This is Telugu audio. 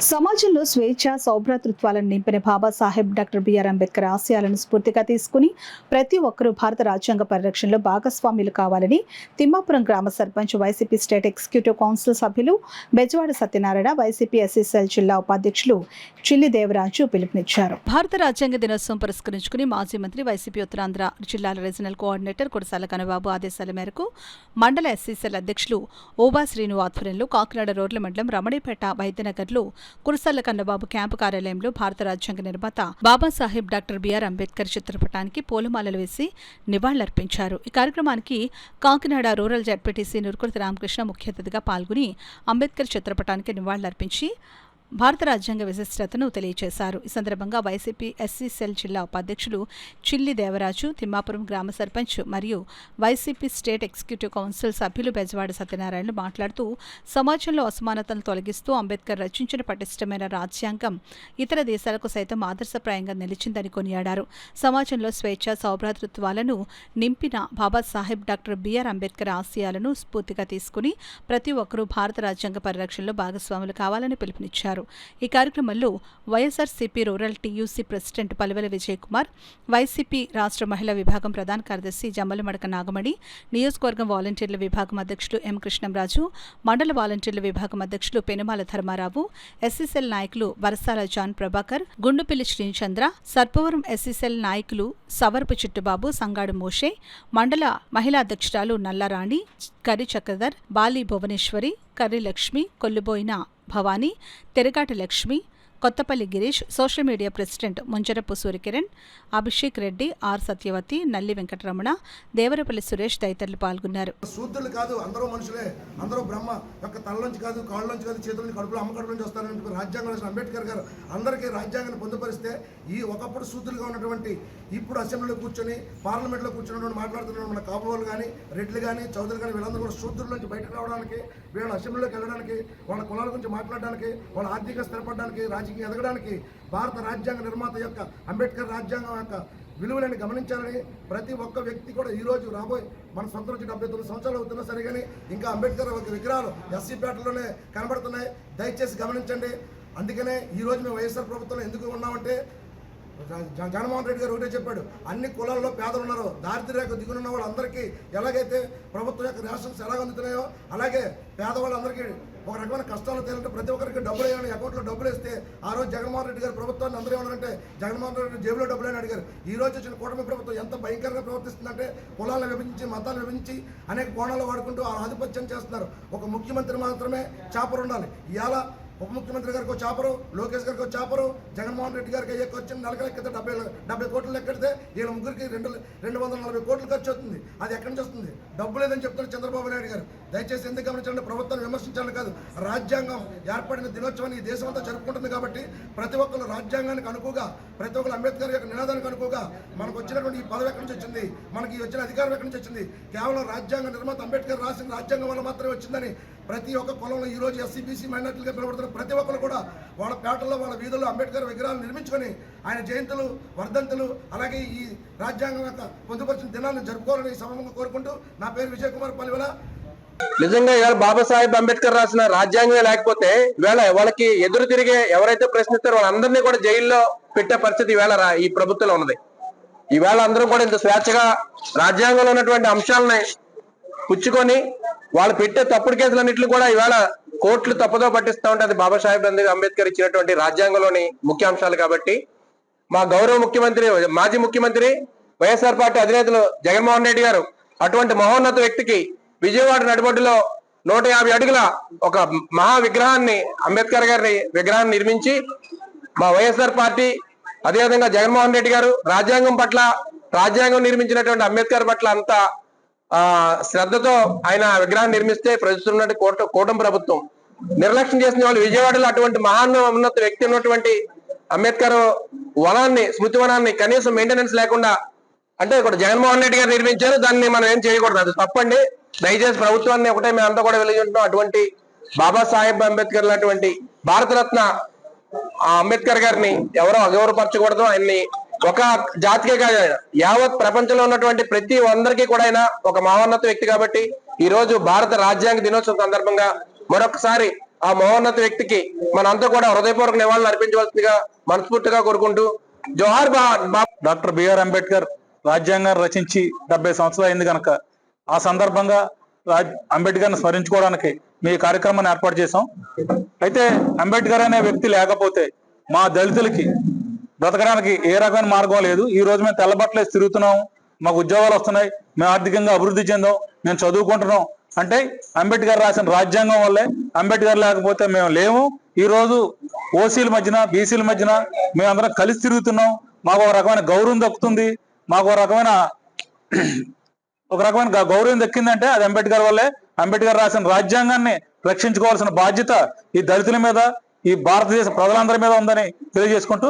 సమాజంలో స్వేచ్ఛ సౌభ్రాతృత్వాలను నింపిన బాబాసాహెబ్ డాక్టర్ బిఆర్ అంబేద్కర్ ఆశయాలను స్ఫూర్తిగా తీసుకుని ప్రతి ఒక్కరూ భారత రాజ్యాంగ పరిరక్షణలో భాగస్వాములు కావాలని తిమ్మాపురం గ్రామ sarpanch YCP state executive council సభ్యులు బెజవాడ సత్యనారాయణ వైసీపీ ఎస్సీసెల్ జిల్లా ఉపాధ్యక్షులు చిల్లి దేవరాజు పిలుపునిచ్చారు. భారత రాజ్యాంగ దినోత్సవం పురస్కరించుకుని మాజీ మంత్రి వైసీపీ ఉత్తరాంధ్ర జిల్లాల రీజనల్ కోఆర్డినేటర్ కురసాల కనబాబు ఆదేశాల మేరకు మండల ఎస్సీసెల్ అధ్యక్షులు ఓబా శ్రీను ఆధ్వర్యంలో కాకినాడ రోడ్ల మండలం రమణీపేట వైద్యనగర్లో కురసాల కన్నబాబు క్యాంపు కార్యాలయంలో భారత రాజ్యాంగ నిర్మాత బాబాసాహెబ్ డాక్టర్ బిఆర్ అంబేద్కర్ చిత్రపటానికి పూలమాలలు వేసి నివాళులర్పించారు. ఈ కార్యక్రమానికి కాకినాడ రూరల్ జడ్పీటీసీ నురుకుర్తి రామకృష్ణ ముఖ్య అతిథిగా పాల్గొని అంబేద్కర్ చిత్రపటానికి నివాళులర్పించి భారత రాజ్యాంగ విశిష్టతను తెలియజేశారు. ఈ సందర్భంగా వైసీపీ ఎస్సీసెల్ జిల్లా ఉపాధ్యక్షులు చిల్లి దేవరాజు, తిమ్మాపురం గ్రామ సర్పంచ్ మరియు వైసీపీ స్టేట్ ఎగ్జిక్యూటివ్ కౌన్సిల్ సభ్యులు బెజవాడ సత్యనారాయణ మాట్లాడుతూ సమాజంలో అసమానతలను తొలగిస్తూ అంబేద్కర్ రచించిన పటిష్టమైన రాజ్యాంగం ఇతర దేశాలకు సైతం ఆదర్శప్రాయంగా నిలిచిందని కొనియాడారు. సమాజంలో స్వేచ్ఛ సౌభ్రాతృత్వాలను నింపిన బాబాసాహెబ్ డాక్టర్ బిఆర్ అంబేద్కర్ ఆశయాలను స్ఫూర్తిగా తీసుకుని ప్రతి ఒక్కరూ భారత రాజ్యాంగ పరిరక్షణలో భాగస్వాములు కావాలని పిలుపునిచ్చారు. ఈ కార్యక్రమంలో YSRCP rural TUC president Paluvela Vijay Kumar, YCP రాష్ట్ర మహిళా విభాగం ప్రధాన కార్యదర్శి జమ్మలమడక నాగమణి, నియోజకవర్గం వాలంటీర్ల విభాగం అధ్యక్షులు ఎం కృష్ణంరాజు, మండల వాలంటీర్ల విభాగం అధ్యక్షులు పెనుమాల ధర్మారావు, ఎస్సీసెల్ నాయకులు వరసాల జాన్ ప్రభాకర్, గుండుపిల్లి శ్రీచంద్ర, సర్పవరం ఎస్సీసెల్ నాయకులు సవరపు చిట్టుబాబు, సంగాడు మోషే, మండల మహిళా అధ్యక్షురాలు Nallarani, Karri Chakradhar, Bali Bhuvaneswari, Karri Lakshmi, Kolluboina Bhavani, Teragati Lakshmi, Kothapalli Girish, social media president Munjarapu Suryakiran, Abhishek Reddy, R Satyavathi, Nalli Venkataramana, Devarapalli Suresh తదితరులు పాల్గొన్నారు. శూద్రులు కాదు, అందరూ మనుషులే, అందరూ బ్రహ్మ యొక్క తలలోంచి కాదు, కాళ్ళలోంచి కాదు, చేతుల నుంచి కడుపులో అమ్మ కడుపులోంచి వస్తారని రాజ్యాంగం రాసిన అంబేద్కర్ గారు అందరికీ రాజ్యాంగాన్ని పొందుపరిస్తే ఈ ఒకప్పుడు శూద్రులుగా ఉన్నటువంటి ఇప్పుడు అసెంబ్లీలో కూర్చొని పార్లమెంట్లో కూర్చున్నటువంటి మాట్లాడుతున్న మన కాపువాళ్ళు కానీ రెడ్లు కానీ చౌదరులు కానీ వీళ్ళందరూ కూడా శూద్రుల నుంచి బయటకు రావడానికి, వీళ్ళ అసెంబ్లీలోకి వెళ్ళడానికి, వాళ్ళ కులాల గురించి మాట్లాడడానికి, వాళ్ళ ఆర్థిక స్థిరపడడానికి, రాజకీయ ఎదగడానికి భారత రాజ్యాంగ నిర్మాత యొక్క అంబేద్కర్ రాజ్యాంగం యొక్క విలువలను గమనించాలని ప్రతి ఒక్క వ్యక్తి కూడా ఈరోజు రాబోయే మన సొంత నుంచి 79 సంవత్సరాలు అవుతున్నా సరే కానీ ఇంకా అంబేద్కర్ ఒక విగ్రహాలు ఎస్సీపేటలోనే కనబడుతున్నాయి. దయచేసి గమనించండి. అందుకనే ఈరోజు మేము వైఎస్ఆర్ ప్రభుత్వంలో ఎందుకు ఉన్నామంటే జగన్మోహన్ రెడ్డి గారు ఒకటే చెప్పాడు, అన్ని కులాల్లో పేదలు ఉన్నారు, దారిద్ర్యకు దిగునున్న వాళ్ళందరికీ ఎలాగైతే ప్రభుత్వం యొక్క రేషన్స్ ఎలాగ అందుతున్నాయో అలాగే పేదవాళ్ళందరికీ ఒక రకమైన కష్టాలు తేలంటే ప్రతి ఒక్కరికి డబ్బులు వేయాలని అకౌంట్లో డబ్బులు వేస్తే ఆ రోజు జగన్మోహన్ రెడ్డి గారు ప్రభుత్వాన్ని అందరూ ఏమన్నారంటే జగన్మోహన్ రెడ్డి జేబులో డబ్బులు అని అడిగారు. ఈ రోజు వచ్చిన కూటమి ప్రభుత్వం ఎంత భయంకరంగా ప్రవర్తిస్తుందంటే కులాలను విభజించి మతాలను విభజించి అనేక కోణాలు వాడుకుంటూ ఆ ఆధిపత్యం చేస్తున్నారు. ఒక ముఖ్యమంత్రి మాత్రమే చాపరు ఉండాలి. ఇవాళ ఉప ముఖ్యమంత్రి గారికి ఒక చాపరు, లోకేష్ గారికి ఒక చాపరు, జగన్మోహన్ రెడ్డి గారికి అయ్యే వచ్చిన నెలకి లెక్కితే 70 కోట్లు లెక్కెడితే వీళ్ళ ముగ్గురికి 240 కోట్లు ఖర్చు అవుతుంది. అది ఎక్కడి నుంచి వస్తుంది? డబ్బు లేదని చెప్తున్నారు చంద్రబాబు నాయుడు గారు. దయచేసి ఎందుకు గమనించండి, ప్రభుత్వాన్ని విమర్శించాలని కాదు, రాజ్యాంగం ఏర్పడిన దినోత్సవాన్ని ఈ దేశం అంతా జరుపుకుంటుంది కాబట్టి ప్రతి ఒక్కరు రాజ్యాంగానికి అనుకుగా, ప్రతి ఒక్కరు అంబేద్కర్ యొక్క నినాదానికి అనుకుగా మనకు వచ్చినటువంటి ఈ పదవి ఎక్కడి నుంచి వచ్చింది, మనకి వచ్చిన అధికారం ఎక్కడి నుంచి వచ్చింది, కేవలం రాజ్యాంగ నిర్మాత అంబేద్కర్ రాసిన రాజ్యాంగం వల్ల మాత్రమే వచ్చిందని ప్రతి ఒక్క కులంలో ఈ రోజు ఎస్సీబీసీ మైనార్టీలుగా పిలువబడుతున్న ప్రతి ఒక్కరు కూడా వాళ్ళ పేటల్లో వాళ్ళ వీధుల్లో అంబేద్కర్ విగ్రహాలు నిర్మించుకొని ఆయన జయంతులు వర్ధంతులు అలాగే ఈ రాజ్యాంగం యొక్క పొందుపరిచిన దినాలను జరుపుకోవాలని సమయంగా కోరుకుంటూ నా పేరు విజయ్ కుమార్ పల్లివల. నిజంగా ఇవాళ బాబాసాహెబ్ అంబేద్కర్ రాసిన రాజ్యాంగమే లేకపోతే ఇవాళ వాళ్ళకి ఎదురు తిరిగే ఎవరైతే ప్రశ్నిస్తారో వాళ్ళందరినీ కూడా జైల్లో పెట్టే పరిస్థితి ఈవేళ ఈ ప్రభుత్వంలో ఉన్నది. ఈవేళ అందరూ కూడా ఇంత స్వేచ్ఛగా రాజ్యాంగంలో ఉన్నటువంటి అంశాలని పుచ్చుకొని వాళ్ళు పెట్టే తప్పుడు కేసులన్నింటినీ కూడా ఈవేళ కోర్టులు తప్పుదో పట్టిస్తూ ఉంటే అది బాబాసాహెబ్ అంబేద్కర్ ఇచ్చినటువంటి రాజ్యాంగంలోని ముఖ్యాంశాలు. కాబట్టి మా గౌరవ ముఖ్యమంత్రి, మాజీ ముఖ్యమంత్రి, వైఎస్ఆర్ పార్టీ అధినేతలు జగన్మోహన్ రెడ్డి గారు అటువంటి మహోన్నత వ్యక్తికి విజయవాడ నడిబొడ్డులో 150 అడుగుల ఒక మహా విగ్రహాన్ని, అంబేద్కర్ గారి విగ్రహాన్ని నిర్మించి మా వైఎస్ఆర్ పార్టీ అదేవిధంగా జగన్మోహన్ రెడ్డి గారు రాజ్యాంగం నిర్మించినటువంటి అంబేద్కర్ పట్ల అంత శ్రద్ధతో ఆయన విగ్రహాన్ని నిర్మిస్తే ప్రజలున్నటువంటి కూటమి ప్రభుత్వం నిర్లక్ష్యం చేసిన వాళ్ళు విజయవాడలో అటువంటి మహాన్నత వ్యక్తి ఉన్నటువంటి అంబేద్కర్ వనాన్ని, స్మృతి వనాన్ని కనీసం మెయింటెనెన్స్ లేకుండా, అంటే ఇక్కడ జగన్మోహన్ రెడ్డి గారు నిర్మించారు, దాన్ని మనం ఏం చేయకూడదు, అది తప్పండి. దయచేసి ప్రభుత్వాన్ని ఒకటే మేమంతా కూడా వెలిగింటున్నాం. అటువంటి బాబాసాహెబ్ అంబేద్కర్ లాంటి భారతరత్న అంబేద్కర్ గారిని ఎవరో అగౌరవపరచకూడదు. ఆయన్ని ఒక జాతికే కాదు, యావత్ ప్రపంచంలో ఉన్నటువంటి ప్రతి అందరికీ కూడా ఆయన ఒక మహోన్నత వ్యక్తి. కాబట్టి ఈ రోజు భారత రాజ్యాంగ దినోత్సవం సందర్భంగా మరొకసారి ఆ మహోన్నత వ్యక్తికి మనంతా కూడా హృదయపూర్వక నివాళులు అర్పించవలసిందిగా మనస్ఫూర్తిగా కోరుకుంటూ జోహార్ డాక్టర్ బిఆర్ అంబేద్కర్ రాజ్యాంగాన్ని రచించి 70 సంవత్సరాలు అయింది కనుక ఆ సందర్భంగా అంబేద్కర్ని స్మరించుకోవడానికి మీ కార్యక్రమాన్ని ఏర్పాటు చేశాం. అయితే అంబేద్కర్ అనే వ్యక్తి లేకపోతే మా దళితులకి బ్రతకడానికి ఏ రకమైన మార్గం లేదు. ఈ రోజు మేము తెల్లబట్టలేసి తిరుగుతున్నాం, మాకు ఉద్యోగాలు వస్తున్నాయి, మేము ఆర్థికంగా అభివృద్ధి చెందాం, మేము చదువుకుంటున్నాం అంటే అంబేద్కర్ రాసిన రాజ్యాంగం వల్లే. అంబేద్కర్ లేకపోతే మేము లేము. ఈ రోజు ఓసీల మధ్యన బీసీల మధ్యన మేమందరం కలిసి తిరుగుతున్నాం. మాకు ఒక రకమైన గౌరవం దక్కుతుంది. మాకు ఒక రకమైన గౌరవం దక్కిందంటే అది అంబేద్కర్ వల్లే. అంబేద్కర్ రాసిన రాజ్యాంగాన్ని రక్షించుకోవాల్సిన బాధ్యత ఈ దళితుల మీద, ఈ భారతదేశ ప్రజలందరి మీద ఉందని తెలియజేసుకుంటూ